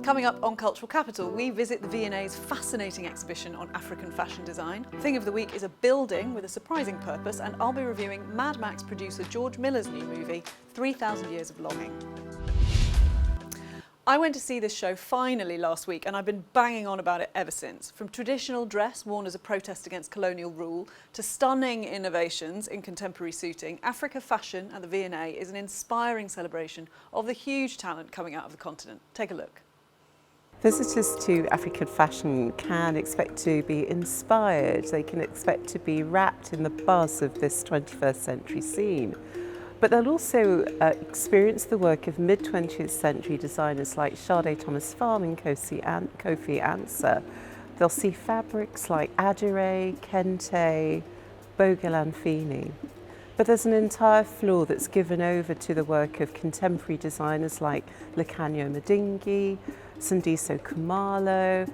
Coming up on Cultural Capital, we visit the V&A's fascinating exhibition on African fashion design. Thing of the week is a building with a surprising purpose, and I'll be reviewing Mad Max producer George Miller's new movie, 3,000 Years of Longing. I went to see this show finally last week, and I've been banging on about it ever since. From traditional dress worn as a protest against colonial rule to stunning innovations in contemporary suiting, Africa Fashion at the V&A is an inspiring celebration of the huge talent coming out of the continent. Take a look. Visitors to African Fashion can expect to be inspired, they can expect to be wrapped in the buzz of this 21st century scene. But they'll also experience the work of mid-20th century designers like Sade Thomas Farm and Kofi Ansah. They'll see fabrics like Adire, Kente, Bogolanfini. But there's an entire floor that's given over to the work of contemporary designers like Lucanio Madingi, Sandiso Kumalo,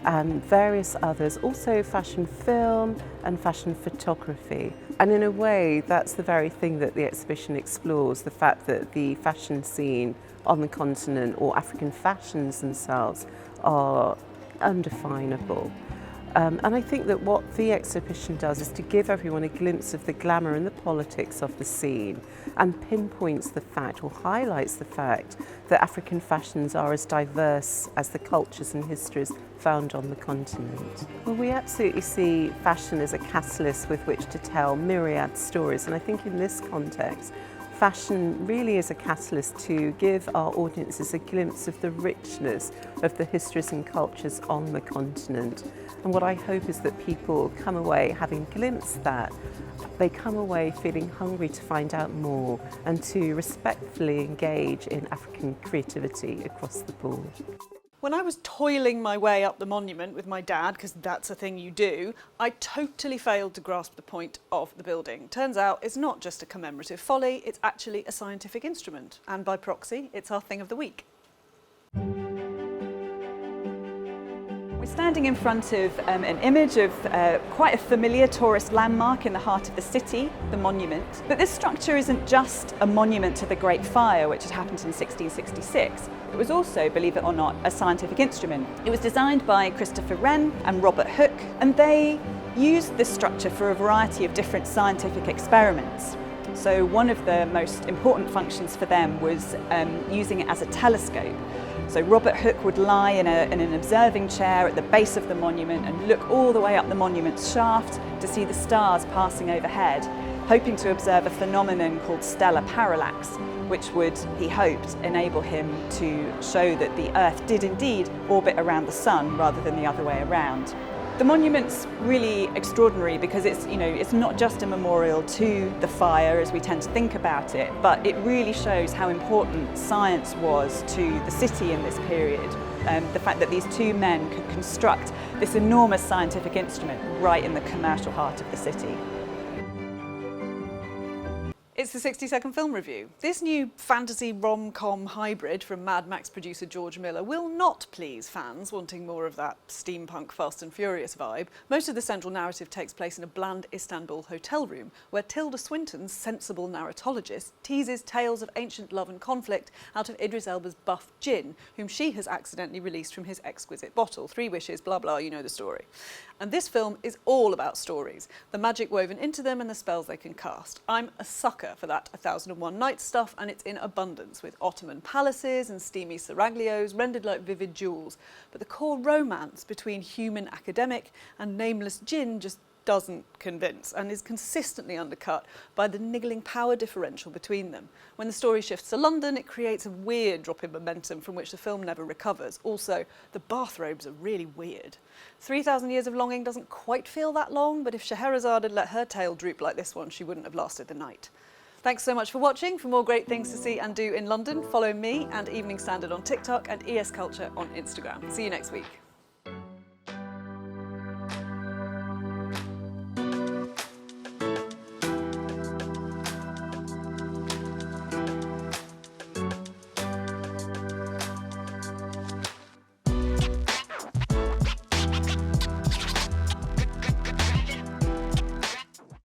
and various others, also fashion film and fashion photography. And in a way, that's the very thing that the exhibition explores, the fact that the fashion scene on the continent, or African fashions themselves, are undefinable. And I think that what the exhibition does is to give everyone a glimpse of the glamour and the politics of the scene, and pinpoints the fact, or highlights the fact, that African fashions are as diverse as the cultures and histories found on the continent. Well, we absolutely see fashion as a catalyst with which to tell myriad stories, and I think in this context, fashion really is a catalyst to give our audiences a glimpse of the richness of the histories and cultures on the continent. And what I hope is that people come away having glimpsed that, they come away feeling hungry to find out more and to respectfully engage in African creativity across the board. When I was toiling my way up the monument with my dad, because that's a thing you do, I totally failed to grasp the point of the building. Turns out it's not just a commemorative folly, it's actually a scientific instrument. And by proxy, it's our thing of the week. We're standing in front of an image of quite a familiar tourist landmark in the heart of the city, the monument. But this structure isn't just a monument to the Great Fire, which had happened in 1666. It was also, believe it or not, a scientific instrument. It was designed by Christopher Wren and Robert Hooke, and they used this structure for a variety of different scientific experiments. So one of the most important functions for them was using it as a telescope. So Robert Hooke would lie in an observing chair at the base of the monument and look all the way up the monument's shaft to see the stars passing overhead, hoping to observe a phenomenon called stellar parallax, which would, he hoped, enable him to show that the Earth did indeed orbit around the Sun rather than the other way around. The monument's really extraordinary because it's not just a memorial to the fire as we tend to think about it, but it really shows how important science was to the city in this period. The fact that these two men could construct this enormous scientific instrument right in the commercial heart of the city. It's the 60-second film review. This new fantasy rom-com hybrid from Mad Max producer George Miller will not please fans wanting more of that steampunk Fast and Furious vibe. Most of the central narrative takes place in a bland Istanbul hotel room where Tilda Swinton's sensible narratologist teases tales of ancient love and conflict out of Idris Elba's buff gin, whom she has accidentally released from his exquisite bottle. 3 wishes, blah blah, you know the story. And this film is all about stories, the magic woven into them and the spells they can cast. I'm a sucker for that 1001 Nights stuff, and it's in abundance, with Ottoman palaces and steamy seraglios rendered like vivid jewels. But the core romance between human academic and nameless djinn just doesn't convince, and is consistently undercut by the niggling power differential between them. When the story shifts to London, it creates a weird drop in momentum from which the film never recovers. Also, the bathrobes are really weird. 3,000 Years of Longing doesn't quite feel that long, but if Scheherazade had let her tail droop like this one, she wouldn't have lasted the night. Thanks so much for watching. For more great things to see and do in London, follow me and Evening Standard on TikTok and ES Culture on Instagram. See you next week.